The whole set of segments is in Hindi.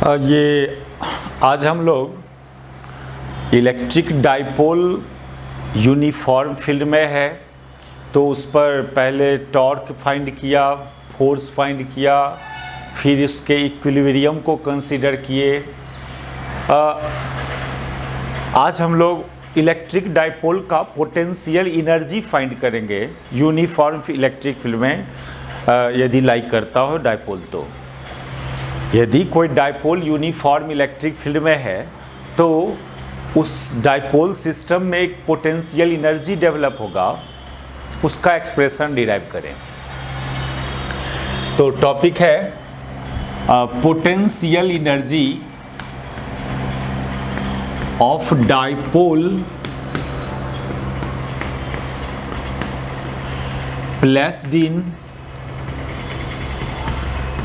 ये आज हम लोग इलेक्ट्रिक डाइपोल यूनिफॉर्म फील्ड में है, तो उस पर पहले टॉर्क फाइंड किया, फोर्स फाइंड किया, फिर इसके इक्विलिब्रियम को कंसीडर किए। आज हम लोग इलेक्ट्रिक डाइपोल का पोटेंशियल एनर्जी फाइंड करेंगे यूनिफॉर्म इलेक्ट्रिक फील्ड में, यदि लाइक करता हो डाइपोल। तो यदि कोई डाइपोल यूनिफॉर्म इलेक्ट्रिक फील्ड में है तो उस डाइपोल सिस्टम में एक पोटेंशियल एनर्जी डेवलप होगा, उसका एक्सप्रेशन डिराइव करें। तो टॉपिक है potential energy of dipole placed in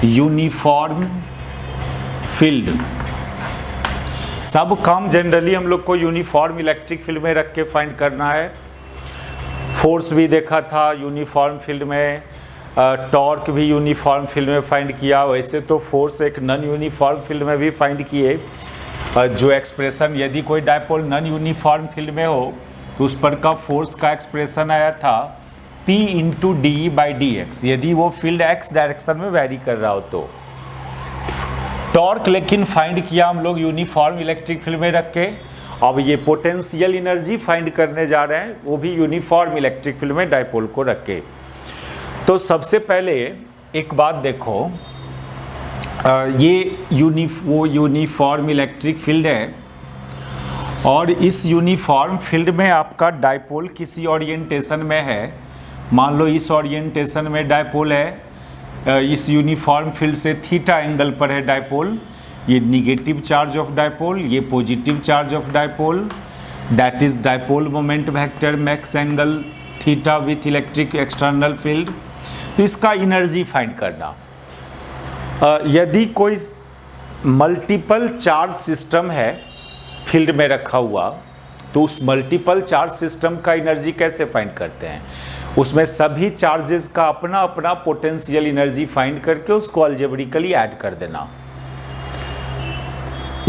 uniform field. सब काम जनरली हम लोग को यूनिफॉर्म इलेक्ट्रिक फील्ड में रख के फाइंड करना है। फोर्स भी देखा था यूनिफॉर्म फील्ड में, टॉर्क भी यूनिफॉर्म फील्ड में फाइंड किया। वैसे तो फोर्स एक नॉन यूनिफॉर्म फील्ड में भी फाइंड किए। जो एक्सप्रेशन यदि कोई डाइपोल नॉन यूनिफॉर्म फील्ड में हो तो उस पर का फोर्स का एक्सप्रेशन आया था P into D by D x, यदि वो फील्ड एक्स डायरेक्शन में वैरी कर रहा हो तो। टॉर्क लेकिन फाइंड किया हम लोग यूनिफॉर्म इलेक्ट्रिक फील्ड में रख के। अब ये पोटेंशियल एनर्जी फाइंड करने जा रहे हैं, वो भी यूनिफॉर्म इलेक्ट्रिक फील्ड में डाइपोल को रख के। तो सबसे पहले एक बात देखो, ये यूनिफॉर्म इलेक्ट्रिक फील्ड है और इस यूनिफॉर्म फील्ड में आपका डाइपोल किसी ओरिएंटेशन में है। मान लो इस ओरिएंटेशन में डाइपोल है, इस यूनिफॉर्म फील्ड से थीटा एंगल पर है डाइपोल। ये निगेटिव चार्ज ऑफ डाइपोल, ये positive charge of dipole, that is dipole moment vector max angle theta with electric external field. तो इसका एनर्जी फाइंड करना। यदि कोई मल्टीपल चार्ज सिस्टम है फील्ड में रखा हुआ तो उस मल्टीपल चार्ज सिस्टम का एनर्जी कैसे फाइंड करते हैं? उसमें सभी चार्जेस का अपना अपना पोटेंशियल एनर्जी फाइंड करके उसको अलजेब्रिकली ऐड कर देना।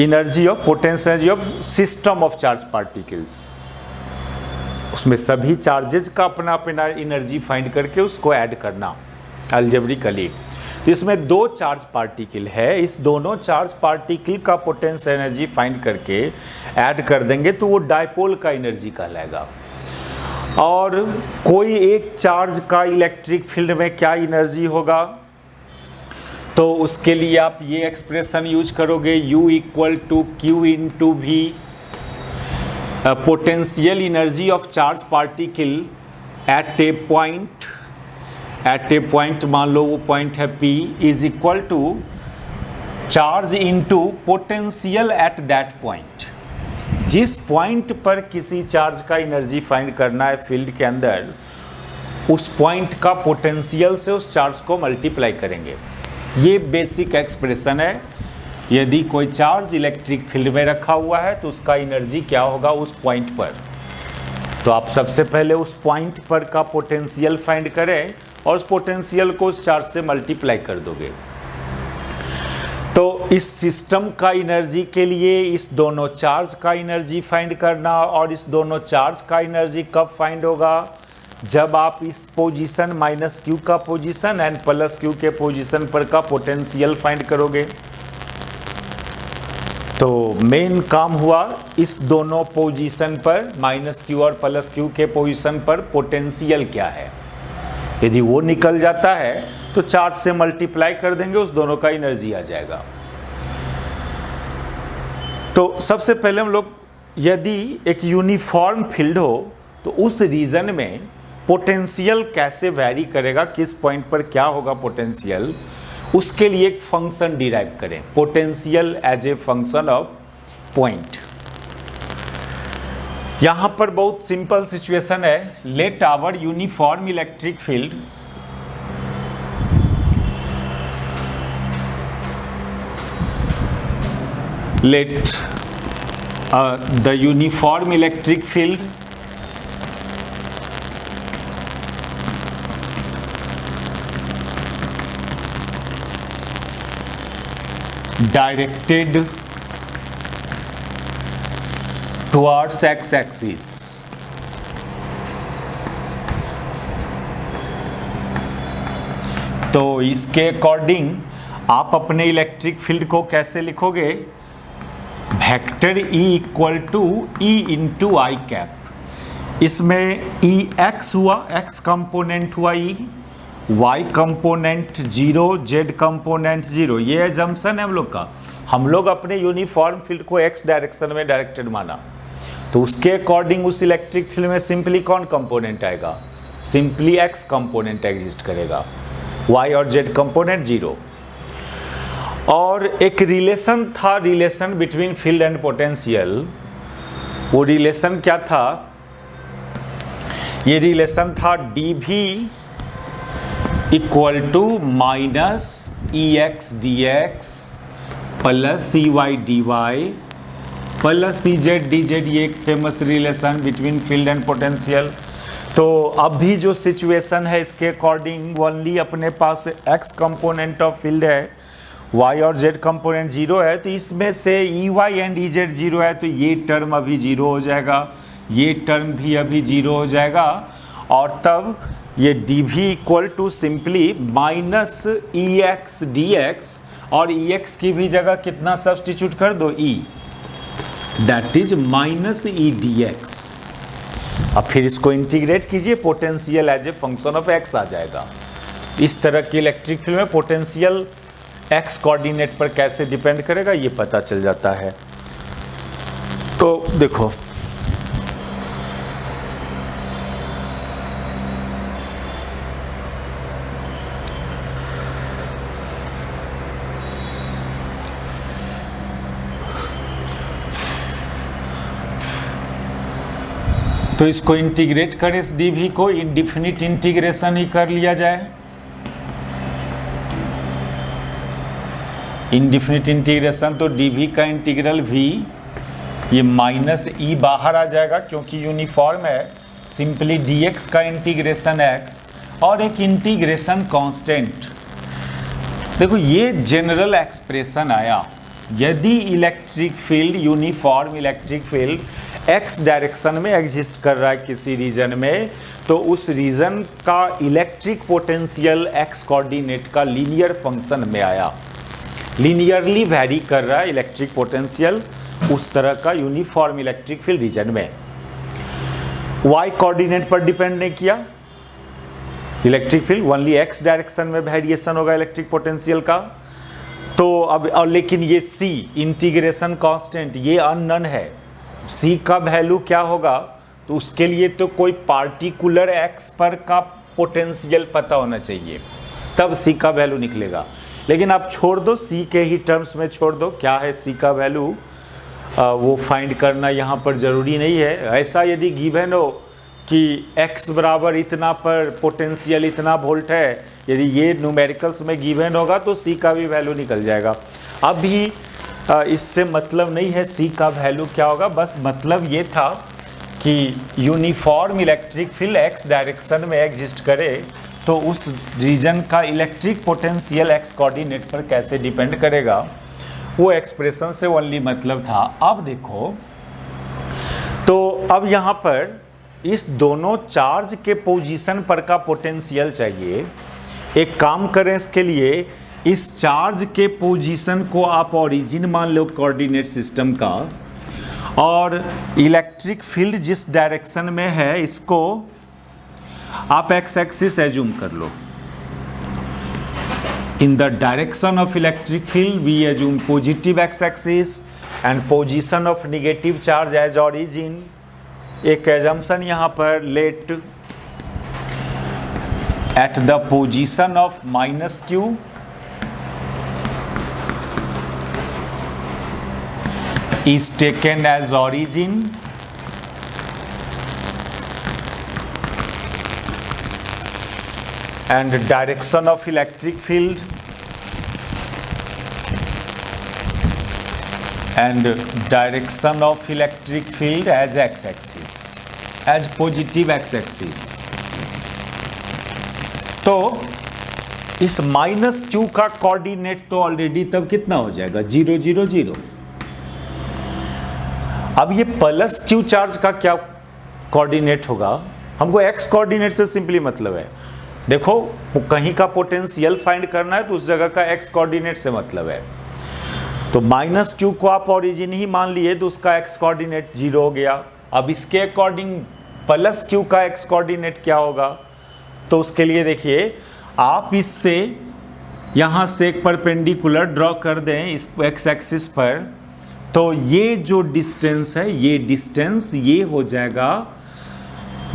Energy of potential energy of system of charge particles, उसमें सभी चार्जेस का अपना अपना एनर्जी फाइंड करके उसको ऐड करना अलजेब्रिकली। तो इसमें दो चार्ज पार्टिकल है, इस दोनों चार्ज पार्टिकल का पोटेंशियल एनर्जी फाइंड करके ऐड कर देंगे तो वो डाइपोल का एनर्जी कहलाएगा। और कोई एक चार्ज का इलेक्ट्रिक फील्ड में क्या एनर्जी होगा, तो उसके लिए आप ये एक्सप्रेशन यूज करोगे, U equal to Q into V। Potential energy of charge particle at a point, मान लो वो पॉइंट है P, is equal to charge into potential at that point. जिस पॉइंट पर किसी चार्ज का एनर्जी फाइंड करना है फील्ड के अंदर, उस पॉइंट का पोटेंशियल से उस चार्ज को मल्टीप्लाई करेंगे। ये बेसिक एक्सप्रेशन है। यदि कोई चार्ज इलेक्ट्रिक फील्ड में रखा हुआ है तो उसका एनर्जी क्या होगा उस पॉइंट पर। तो आप सबसे पहले उस पॉइंट पर का पोटेंशियल फाइंड करें और उस पोटेंशियल को उस चार्ज से मल्टीप्लाई कर दोगे। तो इस सिस्टम का एनर्जी के लिए इस दोनों चार्ज का एनर्जी फाइंड करना, और इस दोनों चार्ज का एनर्जी कब फाइंड होगा? जब आप इस पोजीशन माइनस क्यू का पोजीशन एंड प्लस क्यू के पोजीशन पर का पोटेंशियल फाइंड करोगे। तो मेन काम हुआ इस दोनों पोजीशन पर माइनस क्यू और प्लस क्यू के पोजीशन पर पोटेंशियल क्या है। यदि वो निकल जाता है तो चार्ज से मल्टीप्लाई कर देंगे, उस दोनों का एनर्जी आ जाएगा। तो सबसे पहले हम लोग, यदि एक यूनिफॉर्म फील्ड हो तो उस रीजन में पोटेंशियल कैसे वैरी करेगा, किस पॉइंट पर क्या होगा पोटेंशियल, उसके लिए एक फंक्शन डिराइव करें, potential as a function of point. यहां पर बहुत सिंपल सिचुएशन है। Let our uniform electric field the uniform electric field directed towards x axis. तो इसके अकॉर्डिंग आप अपने इलेक्ट्रिक फील्ड को कैसे लिखोगे? Vector E equal to E into i cap. इसमें E x हुआ, x कंपोनेंट हुआ E, y component 0, z component 0। ये एजम्पशन है हम लोग का। हम लोग अपने यूनिफॉर्म फील्ड को x डायरेक्शन में डायरेक्टेड माना, तो उसके अकॉर्डिंग उस इलेक्ट्रिक फील्ड में सिंपली कौन कंपोनेंट आएगा? सिंपली x कंपोनेंट एग्जिस्ट करेगा, y और z कंपोनेंट 0। और एक रिलेशन था, relation between field and potential. वो रिलेशन क्या था? ये रिलेशन था dv equal to minus EX dx plus EY dy plus EZ dz। ये एक famous relation between field and potential. तो अभी जो सिचुएशन है इसके अकॉर्डिंग ओनली अपने पास x कंपोनेंट ऑफ फील्ड है, y और z कंपोनेंट 0 है, तो इसमें से EY एंड EZ 0 है, तो ये टर्म अभी 0 हो जाएगा, ये टर्म भी अभी 0 हो जाएगा। और तब ये dv equal to simply minus EX dx, और EX की भी जगह कितना सब्स्टिट्यूट कर दो? E, that is minus E dx। अब फिर इसको इंटीग्रेट कीजिए, potential as a function of x आ जाएगा। इस तरह की इलेक्ट्रिक फील्ड में पोटेंशियल x कोऑर्डिनेट पर कैसे डिपेंड करेगा ये पता चल जाता है। तो देखो, तो इसको इंटीग्रेट करें, इस dv को इंडिफिनिट इंटीग्रेशन ही कर लिया जाए। इंडिफिनिट इंटीग्रेशन, तो dv का इंटीग्रल v, ये माइनस E बाहर आ जाएगा क्योंकि यूनिफॉर्म है। सिंपली dx का इंटीग्रेशन x और एक इंटीग्रेशन कांस्टेंट। देखो ये जनरल एक्सप्रेशन आया। यदि electric field, uniform electric field x direction में एग्जिस्ट कर रहा है किसी रीजन में, तो उस रीजन का इलेक्ट्रिक पोटेंशियल x कोऑर्डिनेट का लीनियर फंक्शन में आया। लीनियरली वैरी कर रहा है इलेक्ट्रिक पोटेंशियल उस तरह का यूनिफॉर्म इलेक्ट्रिक फील्ड रीजन में। y कोऑर्डिनेट पर डिपेंड नहीं किया electric field, only x direction में वेरिएशन होगा इलेक्ट्रिक पोटेंशियल का। तो अब और लेकिन ये c इंटीग्रेशन कांस्टेंट ये अननोन है, c का वैल्यू क्या होगा? तो उसके लिए तो कोई पार्टिकुलर x पर का पोटेंशियल पता होना चाहिए, तब c का वैल्यू निकलेगा। लेकिन आप छोड़ दो, c के ही टर्म्स में छोड़ दो, क्या है c का वैल्यू वो फाइंड करना यहाँ पर ज़रूरी नहीं है। ऐसा यदि गिवन हो कि x बराबर इतना पर पोटेंशियल इतना वोल्ट है, यदि ये न्यूमेरिकल्स में गिवन होगा तो c का भी वैल्यू निकल जाएगा। अभी इससे मतलब नहीं है c का वैल्यू क्या होगा, बस मतलब ये था कि uniform electric field x direction में एग्जिस्ट करे तो उस रीजन का इलेक्ट्रिक पोटेंशियल x कोऑर्डिनेट पर कैसे डिपेंड करेगा, वो एक्सप्रेशन से ओनली मतलब था। अब देखो, तो अब यहाँ पर इस दोनों चार्ज के पोजीशन पर का पोटेंशियल चाहिए। एक काम करें इसके लिए, इस चार्ज के पोजीशन को आप ओरिजिन मान लो कोऑर्डिनेट सिस्टम का, और इलेक्ट्रिक फील्ड जिस डायरेक्शन में है इसको आप एक्स एक्सिस एज्यूम कर लो। In the direction of electric field we assume positive x axis and position of negative charge as origin. एक एजम्पशन यहाँ पर, let at the position of minus q is taken as origin and direction of electric field and direction of electric field as x-axis, as positive x-axis। तो इस माइनस क्यू का कोऑर्डिनेट तो ऑलरेडी तब कितना हो जाएगा 0 0 0। अब ये प्लस क्यू चार्ज का क्या कोऑर्डिनेट होगा, हमको एक्स कोऑर्डिनेट से सिंपली मतलब है। देखो कहीं का पोटेंशियल फाइंड करना है तो उस जगह का एक्स कोऑर्डिनेट से मतलब है। तो माइनस क्यू को आप ओरिजिन ही मान लिए तो उसका एक्स कोऑर्डिनेट 0 हो गया। अब इसके अकॉर्डिंग प्लस क्यू का एक्स कोऑर्डिनेट क्या होगा, तो उसके लिए देखिए आप इससे यहाँ से एक परपेंडिकुलर ड्रॉ कर दें इस एक्स एक्सिस पर, तो ये जो डिस्टेंस है ये डिस्टेंस ये हो जाएगा,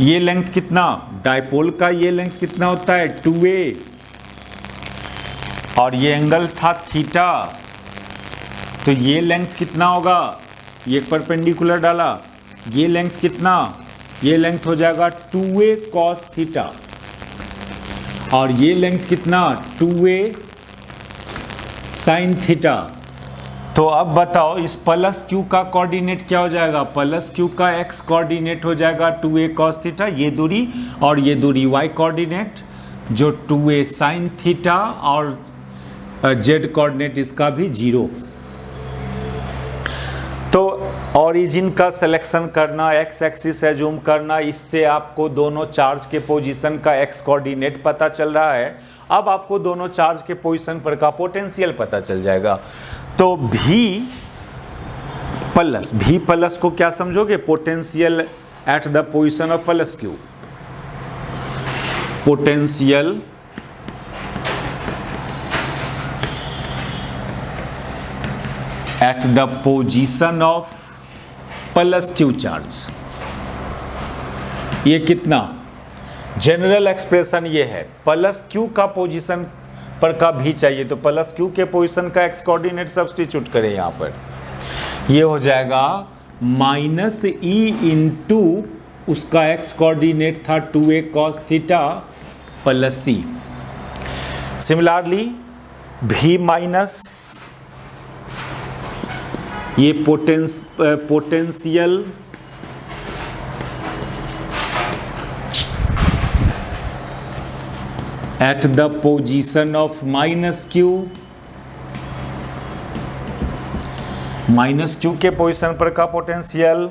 ये लेंथ कितना, डायपोल का ये लेंथ कितना होता है 2a, और ये एंगल था थीटा, तो ये लेंथ कितना होगा, ये परपेंडिकुलर डाला, ये लेंथ कितना, ये लेंथ हो जाएगा 2a cos थीटा, और ये लेंथ कितना 2a sin थीटा। तो अब बताओ इस प्लस क्यू का कोऑर्डिनेट क्या हो जाएगा, प्लस क्यू का एक्स कोऑर्डिनेट हो जाएगा 2a cos थीटा ये दूरी, और ये दूरी y कोऑर्डिनेट जो 2a sin थीटा, और z कोऑर्डिनेट इसका भी 0। तो ओरिजिन का सिलेक्शन करना, एक्स एक्सिस एज्यूम करना, इससे आपको दोनों चार्ज के पोजीशन का एक्स कोऑर्डिनेट पता चल रहा है। अब आपको दोनों चार्ज के पोजीशन पर का पोटेंशियल पता चल जाएगा। तो V प्लस को क्या समझोगे, potential at the position of plus Q, potential at the position of plus Q charge. ये कितना, जनरल एक्सप्रेशन ये है, प्लस क्यू का पोजीशन पर का भी चाहिए तो प्लस क्यू के पोजीशन का एक्स कोऑर्डिनेट सब्स्टिट्यूट करें यहाँ पर, ये हो जाएगा माइनस ई इंटू उसका एक्स कोऑर्डिनेट था 2a cos थीटा प्लस सी। सिमिलरली भी माइनस ये potential at the position of minus Q, minus Q के पोजीशन पर का पोटेंशियल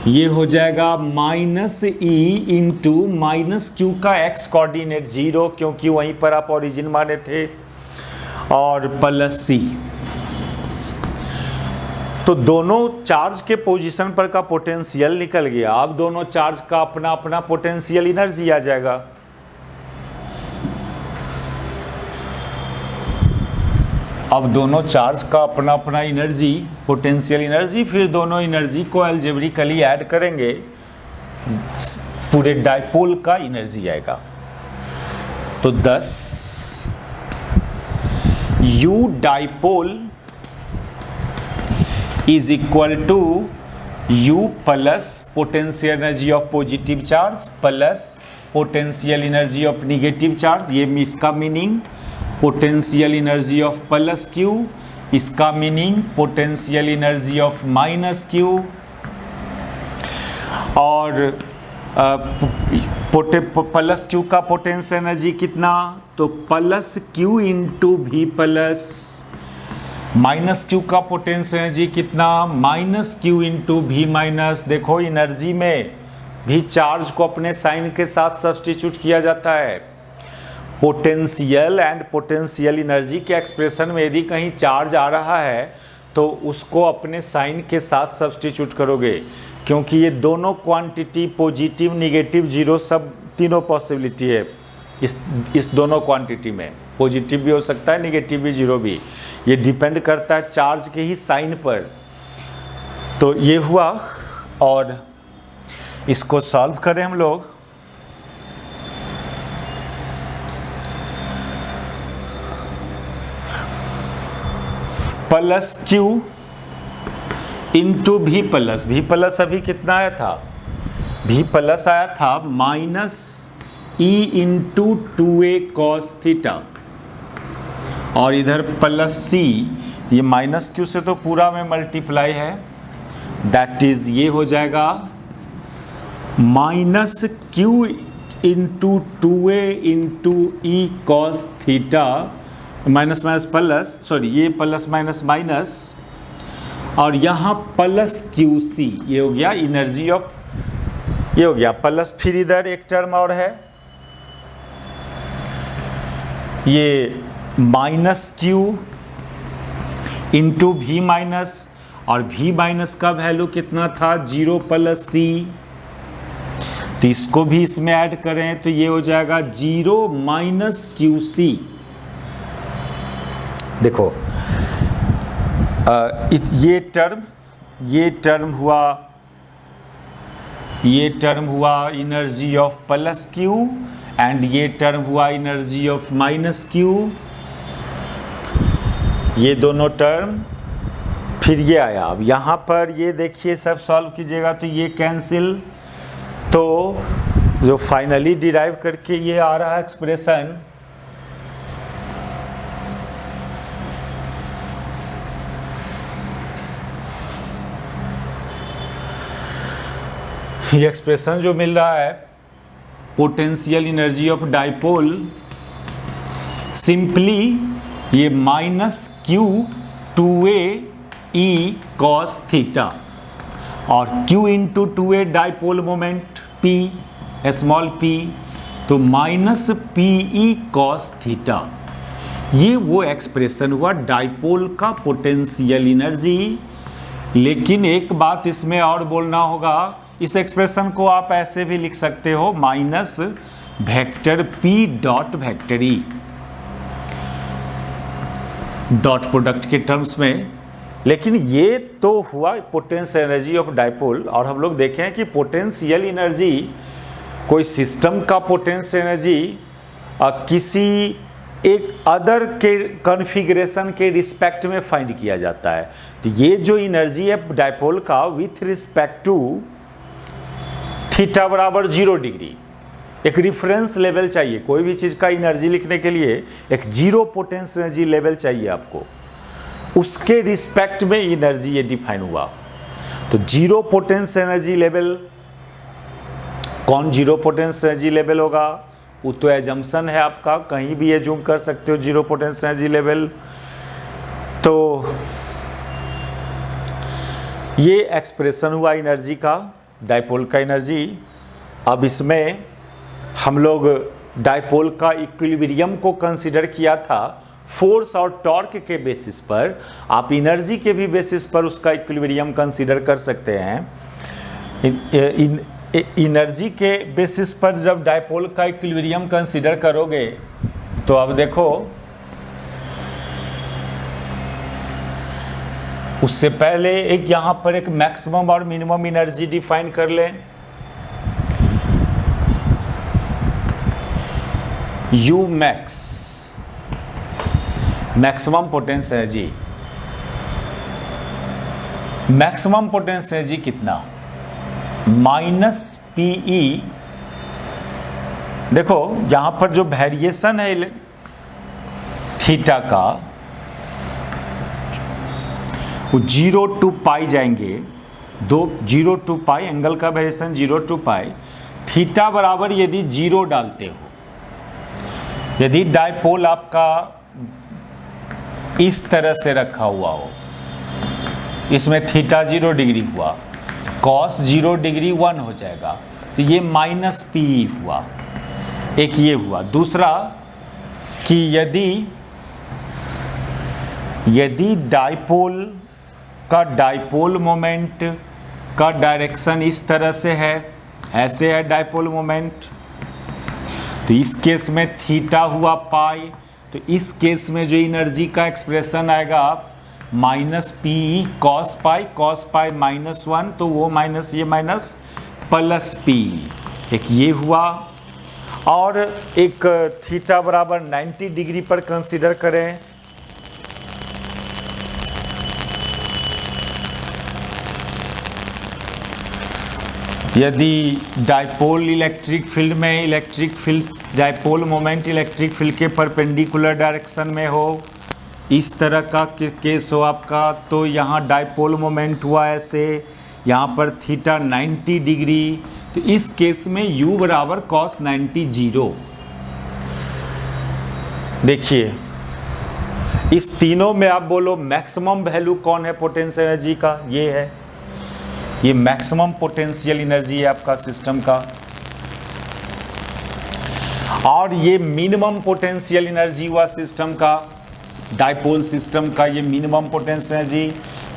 ये हो जाएगा minus E into minus Q का एक्स कोऑर्डिनेट 0 क्योंकि वहीं पर आप ओरिजिन माने थे, और प्लस सी। तो दोनों चार्ज के पोजीशन पर का पोटेंशियल निकल गया। अब दोनों चार्ज का अपना अपना पोटेंशियल एनर्जी आ जाएगा। अब दोनों चार्ज का अपना अपना एनर्जी, पोटेंशियल एनर्जी, फिर दोनों एनर्जी को अलजेब्रिकली ऐड करेंगे, पूरे डायपोल का एनर्जी आएगा। तो 10 U dipole is equal to U plus potential energy of positive charge plus potential energy of negative charge। ये इसका meaning potential energy of plus Q, इसका meaning potential energy of minus Q, और प्लस Q का पोटेंशियल एनर्जी कितना, तो प्लस Q इंटू भी प्लस, माइनस क्यू का पोटेंशियल एनर्जी कितना, माइनस क्यू इंटू भी माइनस। देखो एनर्जी में भी चार्ज को अपने साइन के साथ सब्स्टिट्यूट किया जाता है। पोटेंशियल एंड पोटेंशियल एनर्जी के एक्सप्रेशन में यदि कहीं चार्ज आ रहा है तो उसको अपने साइन के साथ सब्स्टिट्यूट करोगे, क्योंकि ये दोनों क्वांटिटी पॉजिटिव नेगेटिव जीरो सब तीनों पॉसिबिलिटी है इस दोनों क्वांटिटी में। पॉजिटिव भी हो सकता है, नेगेटिव भी, जीरो भी, ये डिपेंड करता है चार्ज के ही साइन पर। तो ये हुआ, और इसको सॉल्व करें हम लोग। प्लस क्यू इंटू भी प्लस अभी कितना आया था, भी प्लस आया था minus E into 2a cos theta, और इधर प्लस सी, ये माइनस क्यू से तो पूरा में मल्टीप्लाई है, दैट इज ये हो जाएगा minus Q into 2a into ई cos theta minus minus plus, sorry ये प्लस माइनस माइनस, और यहाँ प्लस क्यू सी, ये हो गया एनर्जी ऑफ, ये हो गया प्लस, फिर इधर एक टर्म और है ये माइनस क्यू इंटू भी माइनस, और भी माइनस का वैल्यू कितना था 0 प्लस सी, तो इसको भी इसमें ऐड करें तो ये हो जाएगा 0 माइनस क्यू सी। देखो ये टर्म हुआ energy of plus Q, and ये टर्म हुआ एनर्जी ऑफ माइनस क्यू, ये दोनों टर्म, फिर ये आया। अब यहाँ पर ये देखिए सब सॉल्व कीजिएगा तो ये कैंसिल, तो जो फाइनली डिराइव करके ये आ रहा है एक्सप्रेशन, ये एक्सप्रेशन जो मिल रहा है potential energy of dipole, simply ये minus q 2a E cos theta, और q into 2a dipole moment p, small p, तो minus p E cos theta, ये वो एक्सप्रेशन हुआ डाइपोल का पोटेंशियल एनर्जी। लेकिन एक बात इसमें और बोलना होगा, इस एक्सप्रेशन को आप ऐसे भी लिख सकते हो minus vector p dot vector E, dot product के टर्म्स में। लेकिन ये तो हुआ पोटेंशियल एनर्जी ऑफ डाइपोल, और हम लोग देखें कि पोटेंशियल एनर्जी कोई सिस्टम का पोटेंशियल एनर्जी किसी एक अदर के कॉन्फ़िगरेशन के रिस्पेक्ट में फाइंड किया जाता है। तो ये जो एनर्जी है डाइपोल का विथ रिस्पेक्ट टू थीटा बराबर 0 डिग्री, एक रिफरेंस लेवल चाहिए, कोई भी चीज़ का एनर्जी लिखने के लिए एक 0 पोटेंशियल एनर्जी लेवल चाहिए आपको, उसके रिस्पेक्ट में एनर्जी ये डिफाइन हुआ। तो 0 पोटेंशियल एनर्जी लेवल, कौन 0 पोटेंशियल एनर्जी लेवल होगा, वो तो एजम्पशन है आपका, कहीं भी एज्यूम कर सकते हो 0 पोटेंशियल एनर्जी लेवल। तो ये एक्सप्रेशन हुआ एनर्जी का, डाइपोल का एनर्जी। अब इसमें हम लोग डाइपोल का इक्विलिब्रियम को कंसीडर किया था फोर्स और टॉर्क के बेसिस पर, आप एनर्जी के भी बेसिस पर उसका इक्विलिब्रियम कंसीडर कर सकते हैं। एनर्जी के बेसिस पर जब डाइपोल का इक्विलिब्रियम कंसीडर करोगे तो अब देखो, उससे पहले एक यहाँ पर एक मैक्सिमम और मिनिमम एनर्जी डिफाइन कर लें। You max, maximum potential energy, maximum potential energy कितना, माइनस पीई। देखो यहां पर जो वेरिएशन है थीटा का, वो 0 टू पाई जाएंगे, 0 टू पाई एंगल का वेरिएशन 0 टू पाई, थीटा बराबर यदि 0 डालते हो, यदि डाइपोल आपका इस तरह से रखा हुआ हो, इसमें थीटा 0 डिग्री हुआ, कॉस 0 डिग्री 1 हो जाएगा, तो ये माइनस पी हुआ, एक ये हुआ। दूसरा कि यदि डाइपोल का डाइपोल मोमेंट का डायरेक्शन इस तरह से है, ऐसे है डाइपोल मोमेंट, तो इस केस में थीटा हुआ पाई, तो इस केस में जो एनर्जी का एक्सप्रेशन आएगा minus P cos pi minus 1, तो वो माइनस ये माइनस प्लस पी, एक ये हुआ। और एक थीटा बराबर 90 डिग्री पर कंसीडर करें, यदि डाइपोल इलेक्ट्रिक फील्ड में, electric field dipole moment electric field के परपेंडिकुलर डायरेक्शन में हो, इस तरह का केस हो आपका, तो यहाँ डाइपोल मोमेंट हुआ ऐसे, यहाँ पर थीटा 90 डिग्री, तो इस केस में u बराबर cos 90 0। देखिए इस तीनों में आप बोलो मैक्सिमम वैल्यू कौन है पोटेंशियल एनर्जी का, ये है, ये मैक्सिमम पोटेंशियल एनर्जी है आपका सिस्टम का। और ये मिनिमम पोटेंशियल एनर्जी हुआ सिस्टम का, डाइपोल सिस्टम का ये minimum potential energy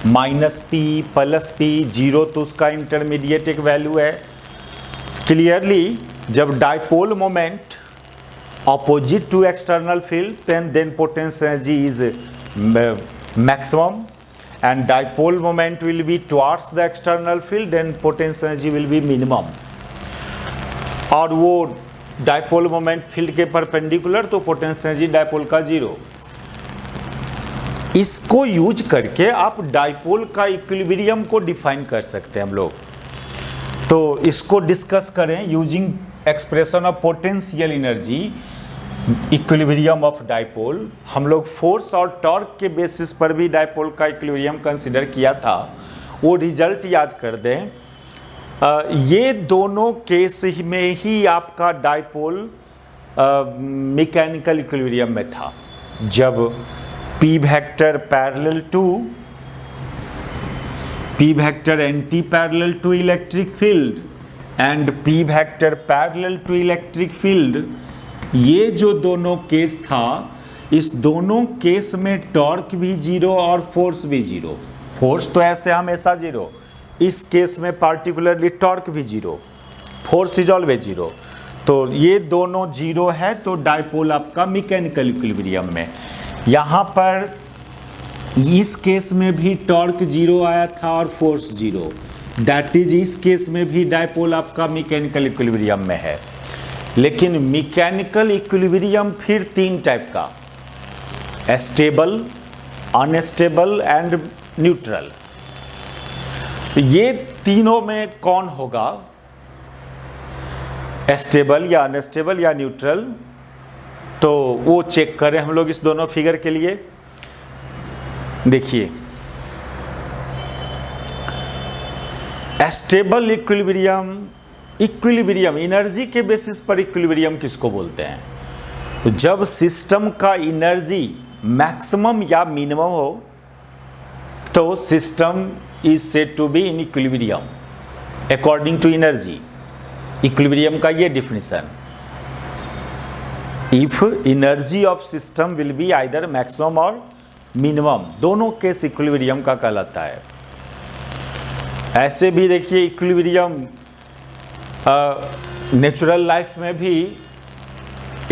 -P + P 0, तो उसका इंटरमीडिएट एक वैल्यू है। क्लियरली जब dipole moment opposite to external field then potential energy is maximum, and dipole moment will be towards the external field then potential energy will be minimum। और वो डाइपोल मोमेंट फील्ड के परपेंडिकुलर तो पोटेंशियल एनर्जी डाइपोल का 0। इसको यूज करके आप डाइपोल का इक्विलिब्रियम को डिफाइन कर सकते हैं हम लोग। तो इसको डिस्कस करें using expression of potential energy equilibrium of dipole. हम लोग फोर्स और टॉर्क के बेसिस पर भी डाइपोल का इक्विलिब्रियम कंसिडर किया था, वो रिजल्ट याद कर दें। ये दोनों केस में ही आपका डाइपोल मैकेनिकल इक्विलिब्रियम में था। जब P vector parallel to P vector anti parallel to electric field and P vector parallel to electric field, ये जो दोनों केस था, इस दोनों केस में टॉर्क भी 0 और फोर्स भी 0। फोर्स तो ऐसे हमेशा 0, इस केस में पार्टिकुलरली टॉर्क भी 0, फोर्स इज ऑलवेज 0। तो ये दोनों 0 है तो डाइपोल आपका मैकेनिकल इक्विलिब्रियम में। यहाँ पर इस केस में भी टॉर्क 0 आया था और फोर्स 0, दैट इज इस केस में भी डाइपोल आपका मैकेनिकल इक्विलिब्रियम में है। लेकिन मैकेनिकल इक्विलिब्रियम फिर 3 टाइप का, स्टेबल, अनस्टेबल एंड न्यूट्रल। ये तीनों में कौन होगा, स्टेबल या अनस्टेबल या न्यूट्रल, तो वो चेक करें हम लोग इस दोनों फिगर के लिए। देखिए स्टेबल इक्विलिब्रियम एनर्जी के बेसिस पर इक्विलिब्रियम किसको बोलते हैं? तो जब सिस्टम का एनर्जी मैक्सिमम या मिनिमम हो तो system is said to be in equilibrium according to energy. Equilibrium का ये definition, if energy of system will be either maximum और मिनिमम, दोनों केस इक्विलिब्रियम का कहलाता है। ऐसे भी देखिए इक्विलिब्रियम नेचुरल लाइफ में भी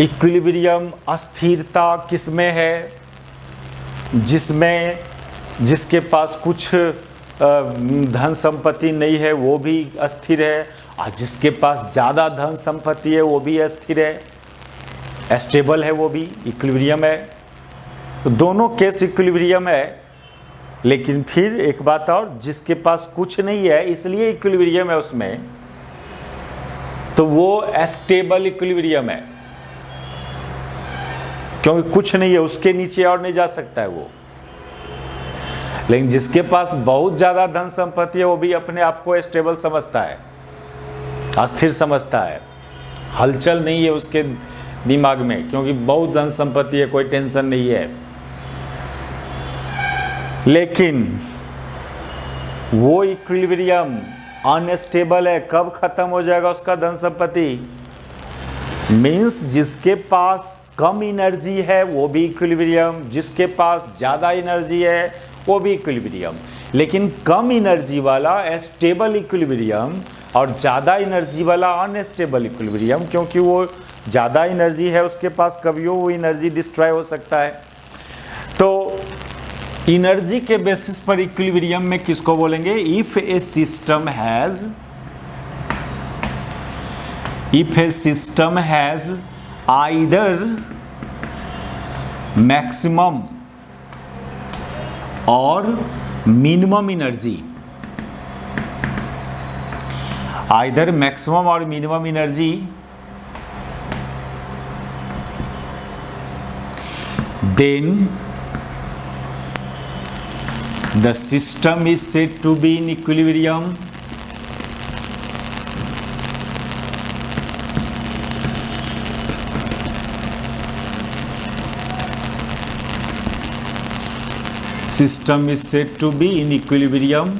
इक्विलिब्रियम अस्थिरता किसमें है, जिसके पास कुछ धन संपत्ति नहीं है वो भी अस्थिर है, और जिसके पास ज़्यादा धन संपत्ति है वो भी अस्थिर है, स्टेबल है, वो भी इक्विलिब्रियम है। तो दोनों केस इक्विलिब्रियम है। लेकिन फिर एक बात और, जिसके पास कुछ नहीं है इसलिए इक्विलिब्रियम है उसमें, तो वो स्टेबल इक्विलिब्रियम है, क्योंकि कुछ नहीं है, उसके नीचे और नहीं जा सकता है वो। लेकिन जिसके पास बहुत ज़्यादा धन संपत्ति है वो भी अपने आप को स्टेबल समझता है, अस्थिर समझता है, हलचल नहीं है उसके दिमाग में, क्योंकि बहुत धन संपत्ति है, कोई टेंशन नहीं है। लेकिन वो इक्विलिब्रियम अनस्टेबल है, कब खत्म हो जाएगा उसका धन संपत्ति? मीन्स जिसके पास कम एनर्जी है वो भी इक्विलिब्रियम, जिसके पास ज़्यादा एनर्जी है वो भी इक्विलिब्रियम। लेकिन कम एनर्जी वाला स्टेबल इक्विलिब्रियम और ज़्यादा एनर्जी वाला अनस्टेबल इक्विलिब्रियम, क्योंकि वो ज़्यादा एनर्जी है उसके पास, कभी वो एनर्जी डिस्ट्रॉय हो सकता है। तो एनर्जी के बेसिस पर इक्विलिब्रियम में किसको बोलेंगे? If A system has either maximum और मिनिमम एनर्जी, आइदर मैक्सिमम और minimum energy, then the system is said to be in equilibrium system is said to be in equilibrium.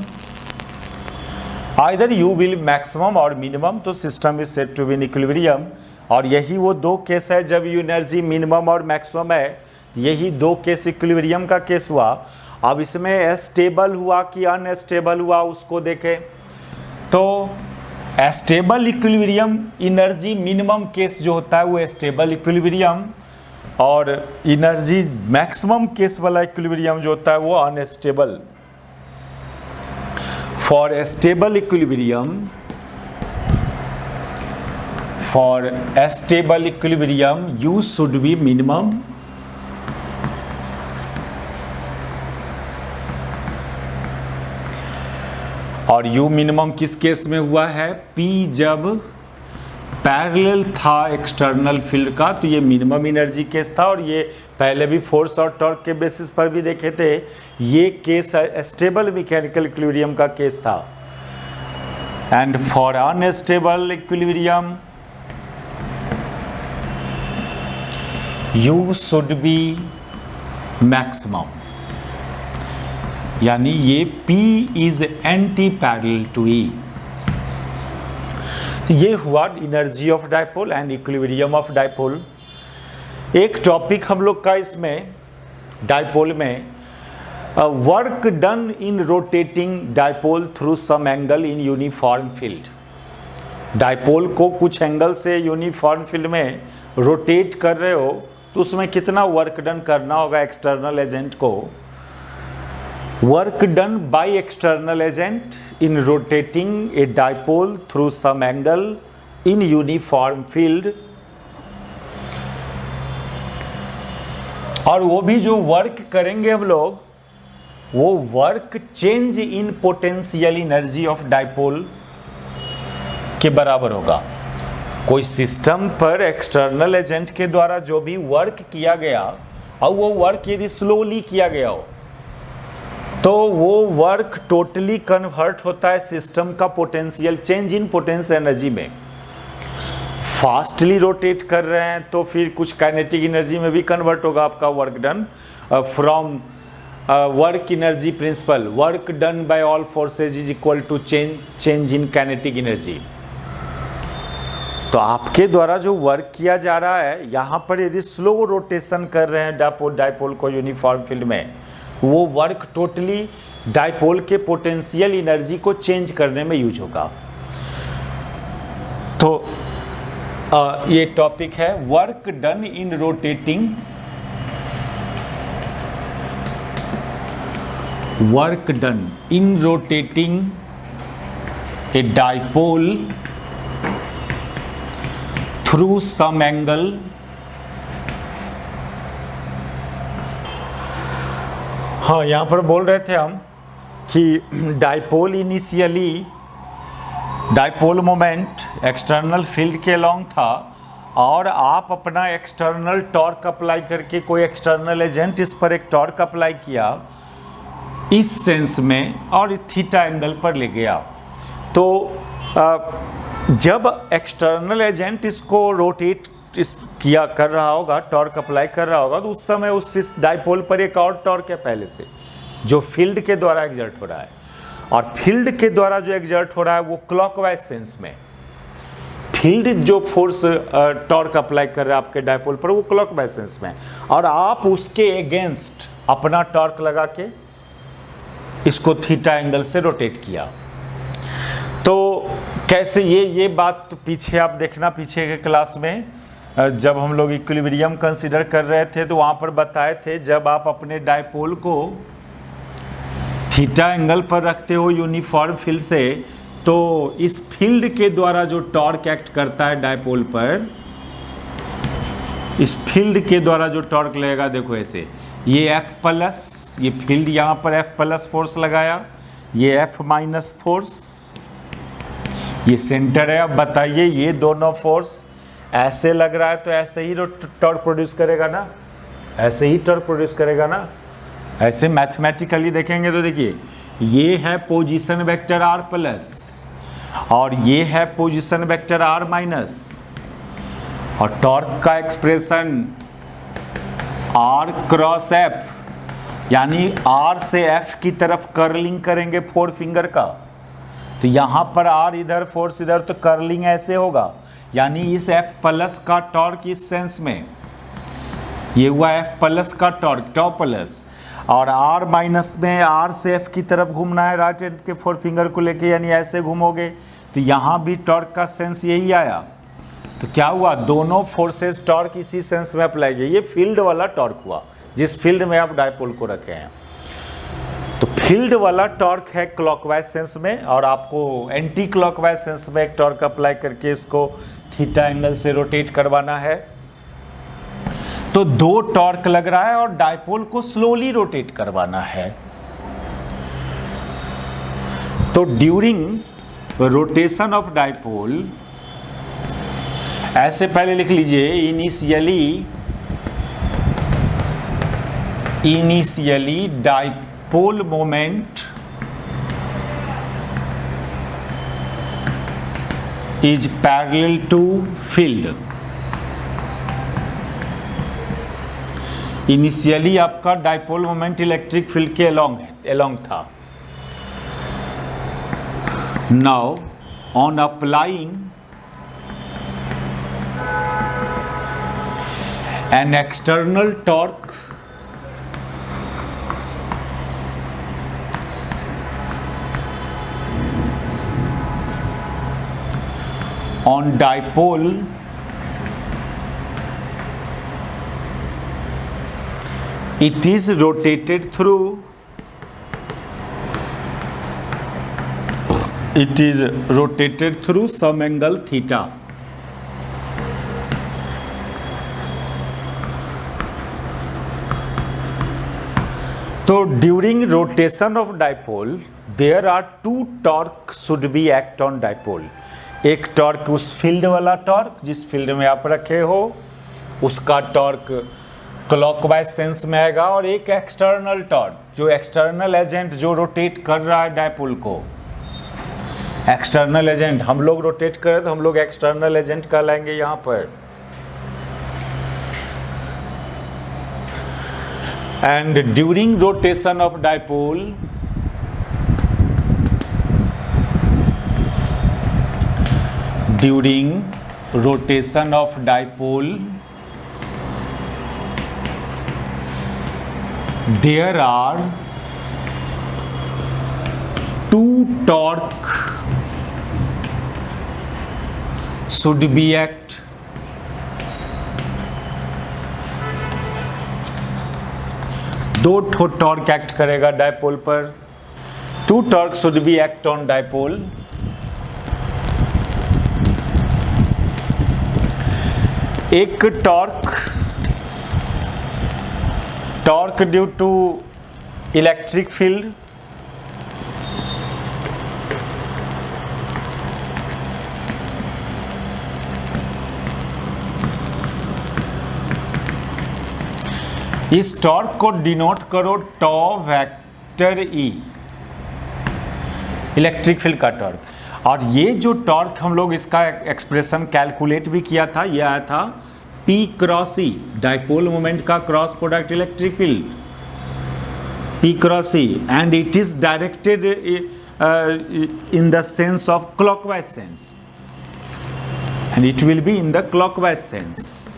Either u will maximum or minimum, तो system is set to be in equilibrium. और यही वो दो केस है जब एनर्जी मिनिमम और मैक्सिमम है, यही दो केस इक्विलिब्रियम का केस हुआ। अब इसमें स्टेबल हुआ कि अनस्टेबल हुआ उसको देखें, तो stable equilibrium energy minimum case जो होता है वो स्टेबल इक्विलिब्रियम, और एनर्जी मैक्सिमम केस वाला इक्विलिब्रियम जो होता है वो unstable. For a stable equilibrium, u should be minimum, और u मिनिमम किस केस में हुआ है? P जब पैरेलल था एक्सटर्नल फील्ड का, तो ये मिनिमम एनर्जी केस था। और ये पहले भी फोर्स और टॉर्क के बेसिस पर भी देखे थे, ये केस स्टेबल मैकेनिकल इक्विलिब्रियम का केस था। And for unstable equilibrium U should be maximum, यानी ये P is anti parallel to E। ये हुआ energy of dipole and equilibrium of dipole. एक टॉपिक हम लोग का इसमें डाइपोल में, work done in rotating dipole through some angle in uniform field. Dipole को कुछ एंगल से यूनिफॉर्म फील्ड में रोटेट कर रहे हो, तो उसमें कितना वर्क डन करना होगा एक्सटर्नल एजेंट को। Work done by external agent in rotating a dipole through some angle in uniform field, और वो भी जो वर्क करेंगे हम लोग, वो work change in potential energy of dipole के बराबर होगा। कोई सिस्टम पर एक्सटर्नल एजेंट के द्वारा जो भी वर्क किया गया, और वो वर्क यदि स्लोली किया गया हो, तो वो वर्क टोटली कन्वर्ट होता है सिस्टम का potential change in potential energy में। फास्टली रोटेट कर रहे हैं तो फिर कुछ काइनेटिक एनर्जी में भी कन्वर्ट होगा आपका work done. From work energy principle, work done by all forces is equal to change in kinetic energy. तो आपके द्वारा जो वर्क किया जा रहा है, यहाँ पर यदि स्लो रोटेशन कर रहे हैं डाइपोल को यूनिफॉर्म फील्ड में, वो वर्क टोटली डाइपोल के पोटेंशियल एनर्जी को चेंज करने में यूज होगा। तो ये टॉपिक है work done in rotating, work done in rotating a dipole through some angle हाँ, यहाँ पर बोल रहे थे हम कि dipole initially, dipole moment external field के अलोंग था, और आप अपना एक्सटर्नल टॉर्क अप्लाई करके कोई एक्सटर्नल एजेंट इस पर एक टॉर्क अप्लाई किया इस सेंस में, और थीटा एंगल पर ले गया। तो जब एक्सटर्नल एजेंट इसको रोटेट किया कर रहा होगा, टॉर्क अप्लाई कर रहा होगा, तो उस समय उस डाइपोल पर एक और टॉर्क है पहले से, जो फील्ड के द्वारा एग्जर्ट हो रहा है। और फील्ड के द्वारा जो एग्जर्ट हो रहा है वो क्लॉकवाइज सेंस में, फील्ड जो फोर्स टॉर्क अप्लाई कर रहा है आपके डाइपोल पर, वो क्लॉकवाइज सेंस में, और आप उसके अगेंस्ट अपना टॉर्क लगा के इसको थीटा एंगल से रोटेट किया। तो कैसे ये बात तो पीछे आप देखना, पीछे के क्लास में जब हम लोग इक्विलिब्रियम कंसीडर कर रहे थे, तो वहाँ पर बताए थे जब आप अपने डाइपोल को थीटा एंगल पर रखते हो यूनिफॉर्म फील्ड से, तो इस फील्ड के द्वारा जो टॉर्क एक्ट करता है डाइपोल पर, इस फील्ड के द्वारा जो टॉर्क लगेगा, देखो ऐसे, ये F प्लस, ये फील्ड यहाँ पर F प्लस फोर्स लगाया, ये F माइनस फोर्स, ये सेंटर है। अब बताइए ये दोनों फोर्स ऐसे लग रहा है तो ऐसे ही टॉर्क प्रोड्यूस करेगा ना, ऐसे ही टॉर्क प्रोड्यूस करेगा ना। ऐसे मैथमेटिकली देखेंगे तो देखिए, ये है पोजीशन वेक्टर r प्लस, और ये है पोजीशन वेक्टर r माइनस, और टॉर्क का एक्सप्रेशन r क्रॉस f, यानी R से F की तरफ कर्लिंग करेंगे 4 फिंगर का, तो यहाँ पर R इधर फोर्स इधर, तो कर्लिंग ऐसे होगा। यानी इस F प्लस का टॉर्क इस सेंस में, ये हुआ F प्लस का टॉर्क टॉ प्लस, और R माइनस में R से F की तरफ घूमना है राइट हैंड के 4 फिंगर को लेके, यानी ऐसे घूमोगे, तो यहाँ भी टॉर्क का सेंस यही आया। तो क्या हुआ, दोनों फोर्सेस टॉर्क इसी सेंस में अप्लाई किए। ये फील्ड वाला टॉर्क हुआ जिस फील्ड में आप डायपोल को रखे हैं। तो फील्ड वाला टॉर्क है क्लॉकवाइज सेंस में, और आपको एंटी क्लॉकवाइज सेंस में एक टॉर्क अप्लाई करके इसको थीटा एंगल से रोटेट करवाना है। तो 2 टॉर्क लग रहा है और डायपोल को स्लोली रोटेट करवाना है। तो ड्यूरिंग रोटेशन ऑफ डायपोल, ऐसे पहले लिख लीजिए, initially dipole moment is parallel to field. Initially आपका डायपोल मोमेंट इलेक्ट्रिक फील्ड के अलोंग था। Now on applying an external torque on dipole, it is rotated through some angle theta. तो during rotation of dipole there are 2 torque should be act on dipole. एक टॉर्क उस फील्ड वाला टॉर्क जिस फील्ड में आप रखे हो, उसका टॉर्क क्लॉकवाइज सेंस में आएगा, और एक एक्सटर्नल टॉर्क, जो एक्सटर्नल एजेंट जो रोटेट कर रहा है डायपोल को, एक्सटर्नल एजेंट हम लोग रोटेट करें तो हम लोग एक्सटर्नल एजेंट कहलाएंगे यहाँ पर। And during rotation of dipole, there are 2 torque should be act. दो टॉर्क एक्ट करेगा डायपोल पर। 2 torque should be act on dipole. एक torque due to electric field, इस टॉर्क को डिनोट करो tau vector E, electric field का टॉर्क। और ये जो टॉर्क हम लोग इसका एक्सप्रेशन कैलकुलेट भी किया था, ये आया था P क्रॉस ई, डायपोल मोमेंट का cross product electric field P cross E, and it is directed in the sense of clockwise sense, and it will be in the clockwise sense.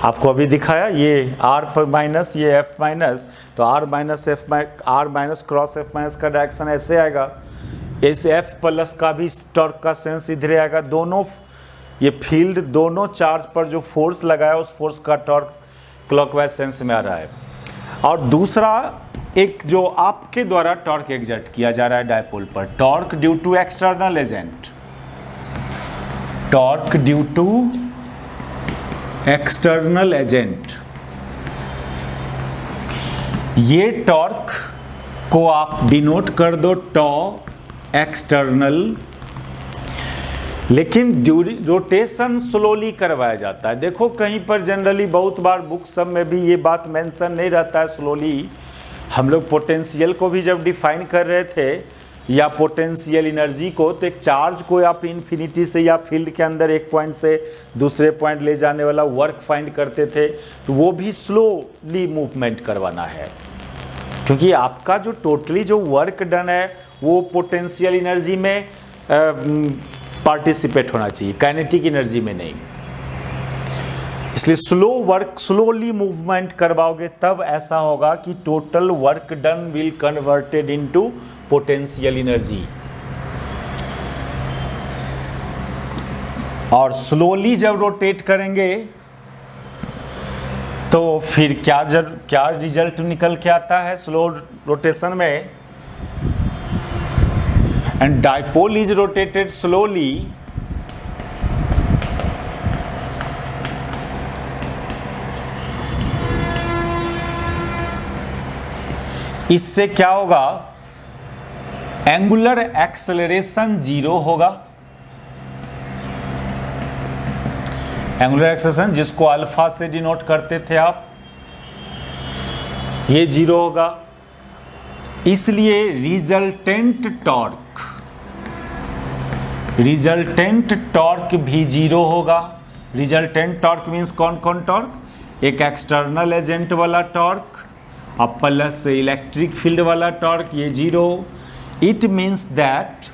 आपको अभी दिखाया ये R पर माइनस, ये F माइनस, तो R minus cross F minus का डायरेक्शन ऐसे आएगा। ऐसे F प्लस का भी टॉर्क का सेंस इधर आएगा। दोनों ये फील्ड, दोनों चार्ज पर जो फोर्स लगाया उस फोर्स का टॉर्क क्लॉकवाइज सेंस में आ रहा है। और दूसरा एक जो आपके द्वारा टॉर्क एग्जर्ट किया जा रहा है डायपोल पर, torque due to external agent, torque due to external agent. ये टॉर्क को आप डिनोट कर दो टॉ एक्सटर्नल, लेकिन रोटेशन स्लोली करवाया जाता है। देखो कहीं पर जनरली बहुत बार बुक सब में भी ये बात मेंशन नहीं रहता है स्लोली। हम लोग पोटेंशियल को भी जब डिफाइन कर रहे थे या पोटेंशियल एनर्जी को, तो एक चार्ज को आप इन्फिनिटी से या फील्ड के अंदर एक पॉइंट से दूसरे पॉइंट ले जाने वाला वर्क फाइंड करते थे, तो वो भी स्लोली मूवमेंट करवाना है, क्योंकि आपका जो टोटली जो वर्क डन है वो पोटेंशियल एनर्जी में पार्टिसिपेट होना चाहिए, काइनेटिक एनर्जी में नहीं। इसलिए स्लोली मूवमेंट करवाओगे तब ऐसा होगा कि total work done will converted into potential energy. और स्लोली जब रोटेट करेंगे तो फिर क्या रिजल्ट निकल के आता है स्लो रोटेशन में, and dipole is rotated slowly इससे क्या होगा, एंगुलर एक्सेलरेशन 0 होगा। एंगुलर एक्सेलरेशन जिसको अल्फा से डिनोट करते थे आप, ये 0 होगा। इसलिए रिजल्टेंट टॉर्क भी 0 होगा। रिजल्टेंट टॉर्क मीन्स कौन कौन टॉर्क, एक एक्सटर्नल एजेंट वाला टॉर्क और प्लस इलेक्ट्रिक फील्ड वाला टॉर्क, ये 0। इट मीन्स दैट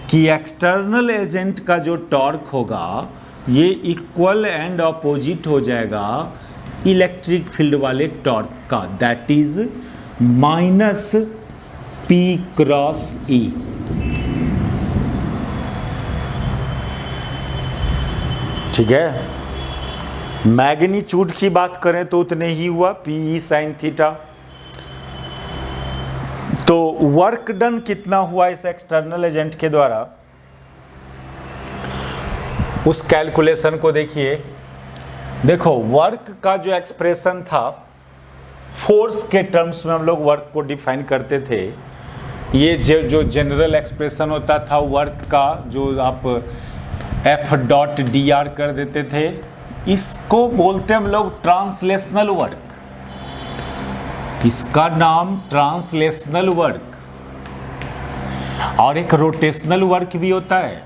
कि एक्सटर्नल एजेंट का जो टॉर्क होगा ये इक्वल एंड अपोजिट हो जाएगा इलेक्ट्रिक फील्ड वाले टॉर्क का, that is minus P cross E। ठीक है, मैग्नीट्यूड की बात करें तो उतने ही हुआ, PE साइन थीटा। तो वर्क डन कितना हुआ इस एक्सटर्नल एजेंट के द्वारा, उस कैलकुलेशन को देखिए। देखो वर्क का जो एक्सप्रेशन था, फोर्स के टर्म्स में हम लोग वर्क को डिफाइन करते थे। ये जो जनरल एक्सप्रेशन होता था वर्क का, जो आप F.dr कर देते थे, इसको बोलते हम लोग ट्रांसलेशनल वर्क। इसका नाम ट्रांसलेशनल वर्क। और एक रोटेशनल वर्क भी होता है,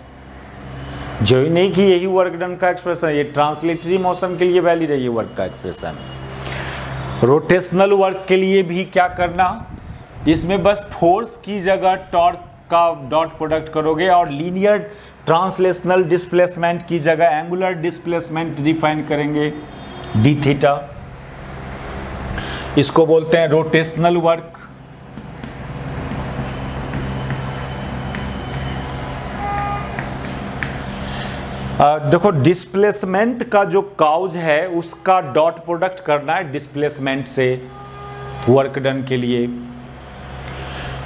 जो ही नहीं कि यही वर्क डन का एक्सप्रेशन, ये ट्रांसलेटरी मोशन के लिए वैलिड है ये वर्क का एक्सप्रेशन। रोटेशनल वर्क के लिए भी क्या करना, इसमें बस फोर्स की जगह टॉर्क का डॉट प्रोडक्ट करोगे और लीनियर ट्रांसलेशनल डिस्प्लेसमेंट की जगह एंगुलर डिस्प्लेसमेंट डिफाइन करेंगे डी थीटा। इसको बोलते हैं रोटेशनल वर्क। देखो डिस्प्लेसमेंट का जो काउज है उसका डॉट प्रोडक्ट करना है डिस्प्लेसमेंट से वर्क डन के लिए।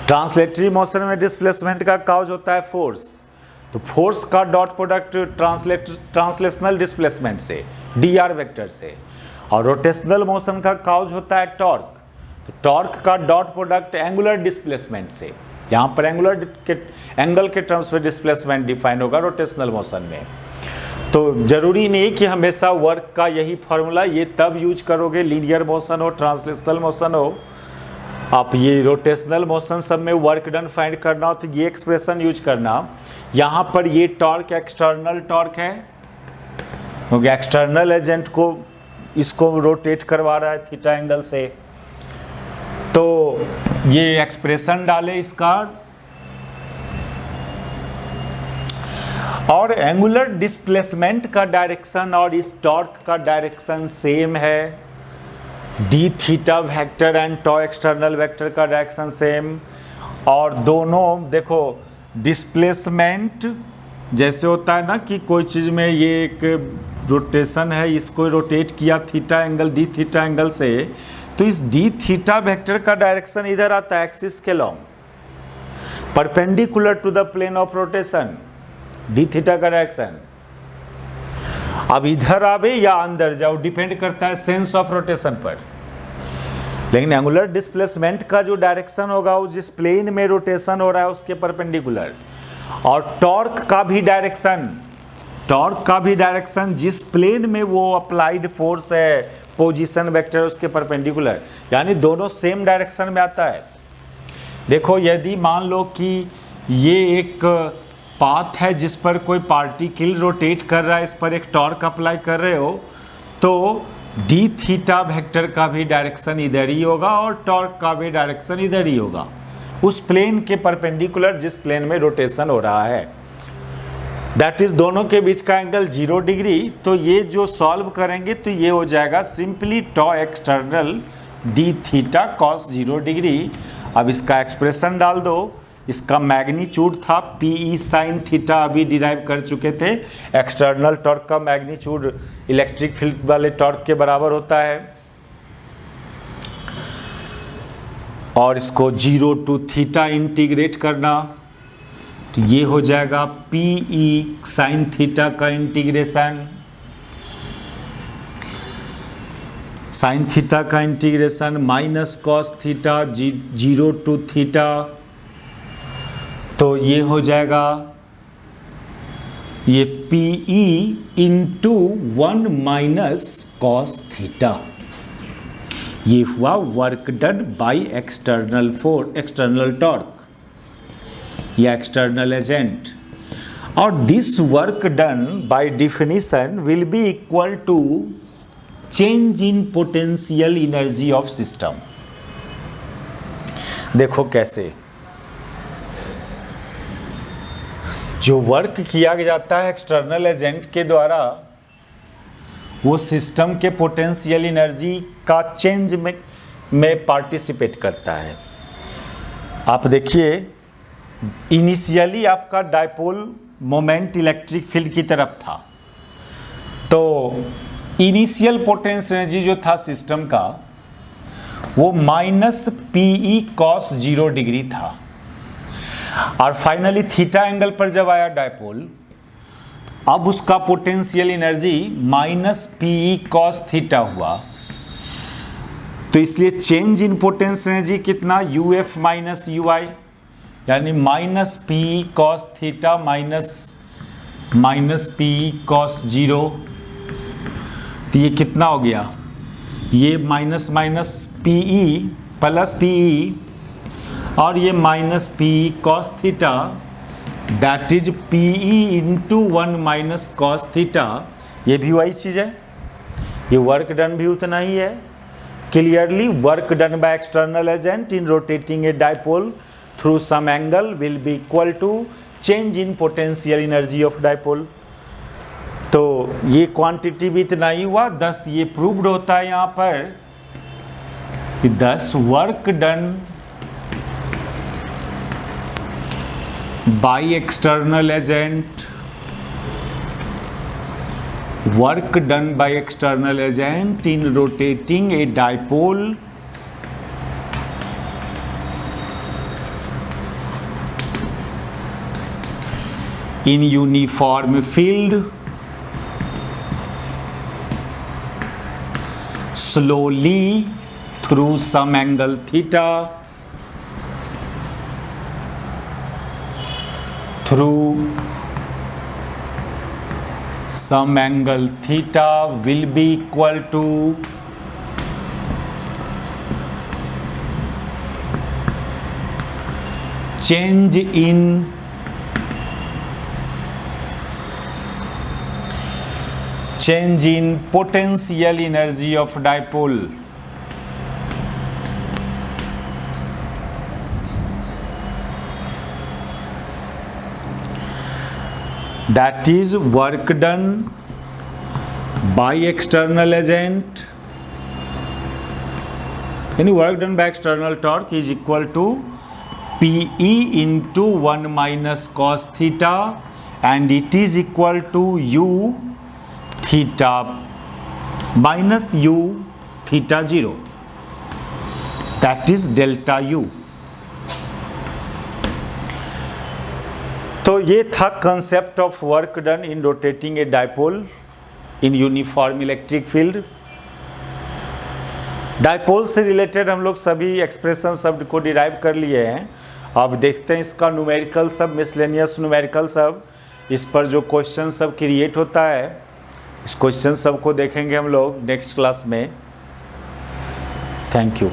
ट्रांसलेटरी मोशन में डिस्प्लेसमेंट का काउज होता है फोर्स, तो फोर्स का डॉट प्रोडक्ट ट्रांसलेशनल डिस्प्लेसमेंट से dr वेक्टर से। और रोटेशनल मोशन का काउज होता है टॉर्क, तो टॉर्क का डॉट प्रोडक्ट एंगुलर डिस्प्लेसमेंट से। यहाँ पर एंगल के टर्म्स में डिस्प्लेसमेंट डिफाइन होगा रोटेशनल मोशन में। तो जरूरी नहीं कि हमेशा वर्क का यही फॉर्मूला, ये तब यूज करोगे लीनियर मोशन हो ट्रांसलेशनल मोशन हो। आप ये रोटेशनल मोशन सब में वर्क डन फाइंड करना हो तो ये एक्सप्रेशन यूज करना। यहाँ पर ये टॉर्क एक्सटर्नल टॉर्क है, क्योंकि एक्सटर्नल एजेंट को इसको रोटेट करवा रहा है थीटा एंगल से। तो ये एक्सप्रेशन डाले इसका, और एंगुलर डिस्प्लेसमेंट का डायरेक्शन और इस टॉर्क का डायरेक्शन सेम है। D theta vector and tau external vector का डायरेक्शन सेम। और दोनों देखो डिस्प्लेसमेंट जैसे होता है ना कि कोई चीज़ में ये एक रोटेशन है, इसको रोटेट किया theta angle d theta angle से, तो इस डी थीटा वेक्टर का डायरेक्शन इधर आता है एक्सिस के long, perpendicular to the plane of rotation. D theta का डायरेक्शन अब इधर आवे या अंदर जाओ डिपेंड करता है सेंस ऑफ रोटेशन पर, लेकिन एंगुलर डिस्प्लेसमेंट का जो डायरेक्शन होगा उस जिस प्लेन में रोटेशन हो रहा है उसके परपेंडिकुलर। और टॉर्क का भी डायरेक्शन जिस प्लेन में वो अप्लाइड फोर्स है पोजीशन वेक्टर उसके परपेंडिकुलर, यानी दोनों सेम डायरेक्शन में आता है। देखो यदि मान लो कि ये एक पाथ है जिस पर कोई पार्टिकल रोटेट कर रहा है, इस पर एक टॉर्क अप्लाई कर रहे हो, तो डी थीटा वेक्टर का भी डायरेक्शन इधर ही होगा और टॉर्क का भी डायरेक्शन इधर ही होगा, उस प्लेन के परपेंडिकुलर जिस प्लेन में रोटेशन हो रहा है। दैट इज दोनों के बीच का एंगल 0 डिग्री। तो ये जो सॉल्व करेंगे तो ये हो जाएगा simply tau external d theta cos 0 degree. अब इसका एक्सप्रेशन डाल दो। इसका मैग्नीट्यूड था पीई साइन थीटा, अभी डिराइव कर चुके थे। एक्सटर्नल टॉर्क का मैग्नीट्यूड इलेक्ट्रिक फील्ड वाले टॉर्क के बराबर होता है, और इसको 0 टू थीटा इंटीग्रेट करना, तो ये हो जाएगा पीई साइन थीटा का इंटीग्रेशन, साइन थीटा का integration minus cos theta 0 to theta, तो ये हो जाएगा ये p E into 1 minus cos theta. ये हुआ work done by external external torque या एक्सटर्नल एजेंट। और this work done by definition will be equal to change in potential energy of system. देखो कैसे, जो वर्क किया जाता है एक्सटर्नल एजेंट के द्वारा, वो सिस्टम के पोटेंशियल एनर्जी का चेंज में पार्टिसिपेट करता है। आप देखिए, इनिशियली आपका डायपोल मोमेंट इलेक्ट्रिक फील्ड की तरफ था, तो इनिशियल पोटेंशियल एनर्जी जो था सिस्टम का वो माइनस पीई कॉस 0 डिग्री था, और फाइनली थीटा एंगल पर जब आया डायपोल, अब उसका potential energy minus p E cos theta हुआ। तो इसलिए चेंज इन पोटेंशियल एनर्जी कितना, U f minus U i, यानी minus p E cos theta minus p E cos 0। तो ये कितना हो गया, ये minus minus p E plus p E, और ये minus p E cos theta, that is p E into 1 minus cos theta. ये भी वही चीज़ है, ये वर्क डन भी उतना ही है। Clearly work done by external agent in rotating a dipole through some angle will be equal to change in potential energy of dipole. तो ये क्वांटिटी भी इतना ही हुआ। 10 ये प्रूव्ड होता है यहाँ पर कि 10 work done by external agent, work done by external agent in rotating a dipole in uniform field slowly through some angle theta, through some angle theta will be equal to change in potential energy of dipole. That is work done by external agent, any work done by external torque is equal to PE into 1 minus cos theta, and it is equal to U theta minus U theta 0, that is delta U। तो ये था concept of work done in rotating a dipole in uniform electric field. Dipole से रिलेटेड हम लोग सभी एक्सप्रेशन शब्द को डिराइव कर लिए हैं। अब देखते हैं इसका न्यूमेरिकल सब, मिसलेनियस न्यूमेरिकल सब, इस पर जो क्वेश्चन सब क्रिएट होता है, इस क्वेश्चन सब को देखेंगे हम लोग नेक्स्ट क्लास में। Thank you.